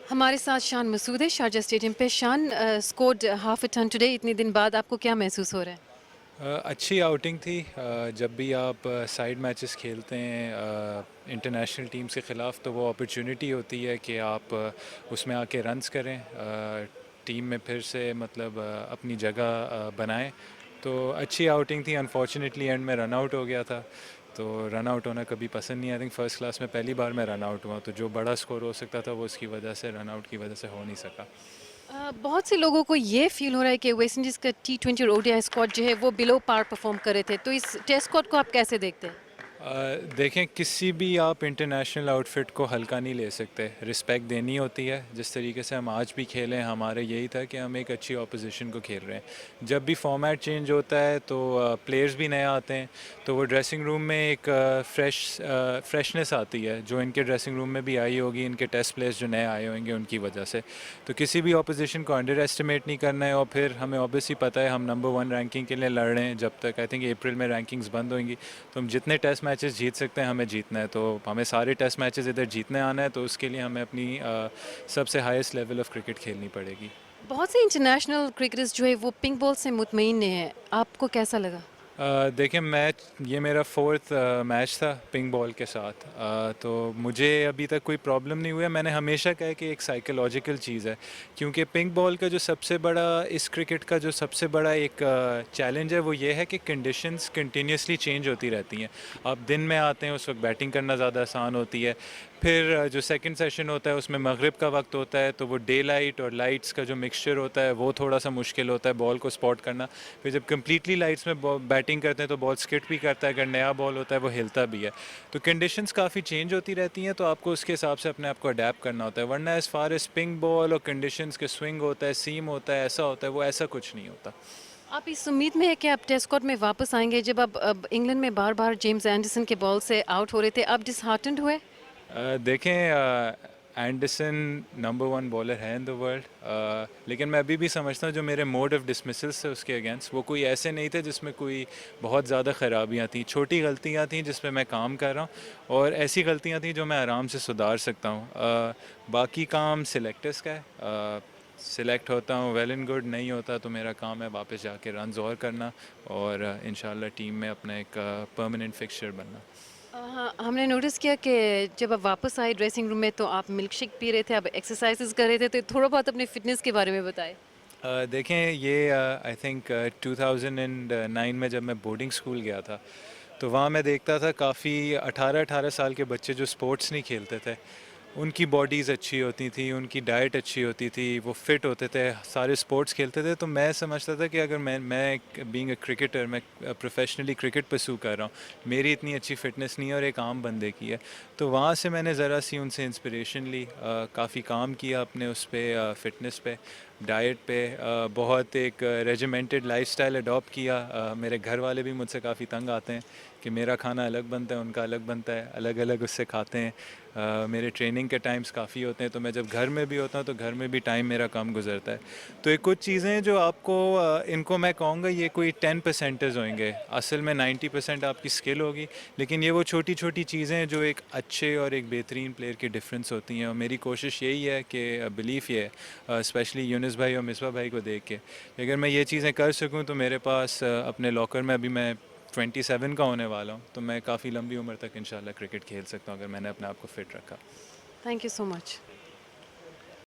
हमारे साथ शान मसूद है शारजा स्टेडियम पे। Shan, scored half a ton today, इतने दिन बाद आपको क्या महसूस हो रहा है? अच्छी आउटिंग थी। जब भी आप साइड मैचेस खेलते हैं इंटरनेशनल टीम्स के ख़िलाफ़ तो वो अपॉर्चुनिटी होती है कि आप उसमें आके रन्स करें, टीम में फिर से मतलब अपनी जगह बनाएं। तो अच्छी आउटिंग थी। अनफॉर्चुनेटली एंड में रन आउट हो गया था। तो रन आउट होना कभी पसंद नहीं। आई थिंक फ़र्स्ट क्लास में पहली बार मैं रन आउट हुआ, तो जो बड़ा स्कोर हो सकता था वो उसकी वजह से, रन आउट की वजह से हो नहीं सका। बहुत से लोगों को ये फील हो रहा है कि वेस्ट इंडीज़ का T20 और ओडीआई स्क्वाड जो है वो बिलो पार परफॉर्म कर रहे थे, तो इस टेस्ट स्क्वाड को आप कैसे देखते हैं? देखें, किसी भी आप इंटरनेशनल आउटफिट को हल्का नहीं ले सकते। रिस्पेक्ट देनी होती है। जिस तरीके से हम आज भी खेलें, हमारे यही था कि हम एक अच्छी ऑपोजिशन को खेल रहे हैं। जब भी फॉर्मेट चेंज होता है तो प्लेयर्स भी नए आते हैं, तो वो ड्रेसिंग रूम में एक फ्रेशनेस आती है जो इनके ड्रेसिंग रूम में भी आई होगी, इनके टेस्ट प्लेयर्स जो नए आए होंगे उनकी वजह से। तो किसी भी ऑपोजिशन को अंडर एस्टिमेट नहीं करना है। और फिर हमें ऑब्वियसली पता है हम नंबर 1 रैंकिंग के लिए लड़ रहे हैं। जब तक आई थिंक अप्रैल में रैंकिंग्स बंद होंगी, तो हम जितने टेस्ट मैचेस जीत सकते हैं हमें जीतना है। तो हमें सारे टेस्ट मैचेस इधर जीतने आना है, तो उसके लिए हमें अपनी सबसे हाईएस्ट लेवल ऑफ क्रिकेट खेलनी पड़ेगी। बहुत से इंटरनेशनल क्रिकेटर्स जो है वो पिंक बॉल से मुतमईन है, आपको कैसा लगा? देखिए, मैच ये मेरा फोर्थ मैच था पिंक बॉल के साथ। तो मुझे अभी तक कोई प्रॉब्लम नहीं हुआ है। मैंने हमेशा कहा कि एक साइकोलॉजिकल चीज़ है, क्योंकि पिंक बॉल का जो सबसे बड़ा, इस क्रिकेट का जो सबसे बड़ा एक चैलेंज है वो ये है कि कंडीशंस कंटिन्यूसली चेंज होती रहती हैं। आप दिन में आते हैं उस वक्त बैटिंग करना ज़्यादा आसान होती है। फिर जो सेकंड सेशन होता है उसमें मगरिब का वक्त होता है, तो वो डे लाइट और लाइट्स का जो मिक्सचर होता है वो थोड़ा सा मुश्किल होता है बॉल को स्पॉट करना। फिर जब कम्प्लीटली लाइट्स में बैटिंग करते हैं तो बॉल स्किट भी करता है, अगर नया बॉल होता है वो हिलता भी है। तो कंडीशंस काफ़ी चेंज होती रहती हैं, तो आपको उसके हिसाब से अपने आप को अडेप्ट करना होता है। वरना as far as pink ball और कंडीशंस के स्विंग होता है, सीम होता है, ऐसा होता है, वो ऐसा कुछ नहीं होता। आप इस उम्मीद में है कि आप टेस्ट स्क्वाड में वापस आएंगे? जब आप अब इंग्लैंड में बार बार जेम्स एंडरसन के बॉल से आउट हो रहे थे, आप डिसहार्टेंड हुए? देखें, एंडरसन नंबर 1 बॉलर है इन द वर्ल्ड। लेकिन मैं अभी भी समझता हूँ जो मेरे मोड ऑफ डिसमिसल्स थे उसके अगेंस्ट, वो कोई ऐसे नहीं थे जिसमें कोई बहुत ज़्यादा ख़राबियाँ थी। छोटी गलतियाँ थी जिस पे मैं काम कर रहा हूँ, और ऐसी गलतियाँ थी जो मैं आराम से सुधार सकता हूँ। बाकी काम सिलेक्टर्स का है। सिलेक्ट होता हूँ वेल एंड गुड, नहीं होता तो मेरा काम है वापस जाके रन्स और करना, और इंशाल्लाह टीम में अपना एक परमानेंट फिक्सचर बनना। हाँ, हमने नोटिस किया कि जब आप वापस आए ड्रेसिंग रूम में तो आप मिल्क शेक पी रहे थे, आप एक्सरसाइजेस कर रहे थे, तो थोड़ा बहुत अपने फिटनेस के बारे में बताएं। देखें, ये आई थिंक 2009 में जब मैं बोर्डिंग स्कूल गया था, तो वहाँ मैं देखता था काफ़ी 18-18 साल के बच्चे जो स्पोर्ट्स नहीं खेलते थे, उनकी बॉडीज़ अच्छी होती थी, उनकी डाइट अच्छी होती थी, वो फिट होते थे, सारे स्पोर्ट्स खेलते थे। तो मैं समझता था कि अगर मैं बीइंग अ क्रिकेटर, मैं प्रोफेशनली क्रिकेट परस्यू कर रहा हूँ, मेरी इतनी अच्छी फिटनेस नहीं है और एक आम बंदे की है। तो वहाँ से मैंने ज़रा सी उनसे इंस्पिरेशन ली, काफ़ी काम किया अपने उस पे, फ़िटनेस पे, डाइट पे, बहुत एक रेजिमेंटेड लाइफस्टाइल अडॉप्ट किया। मेरे घर वाले भी मुझसे काफ़ी तंग आते हैं कि मेरा खाना अलग बनता है, उनका अलग बनता है, अलग अलग उससे खाते हैं। मेरे ट्रेनिंग के टाइम्स काफ़ी होते हैं, तो मैं जब घर में भी होता हूँ तो घर में भी टाइम मेरा कम गुजरता है। तो ये कुछ चीज़ें जो आपको, इनको मैं कहूँगा ये कोई 10% होंगे, असल में 90% आपकी स्किल होगी। लेकिन ये वो छोटी छोटी चीज़ें हैं जो एक अच्छे और एक बेहतरीन प्लेयर की डिफरेंस होती हैं। और मेरी कोशिश यही है कि बिलीफ ये है, स्पेशली यूनुस भाई और मिसबा भाई को देख के, कि अगर मैं ये चीज़ें कर सकूँ तो मेरे पास अपने लॉकर में, अभी मैं 27 का होने वाला हूँ, तो मैं काफ़ी लंबी उम्र तक इंशाल्लाह क्रिकेट खेल सकता हूँ अगर मैंने अपने आप को फिट रखा। Thank you so much.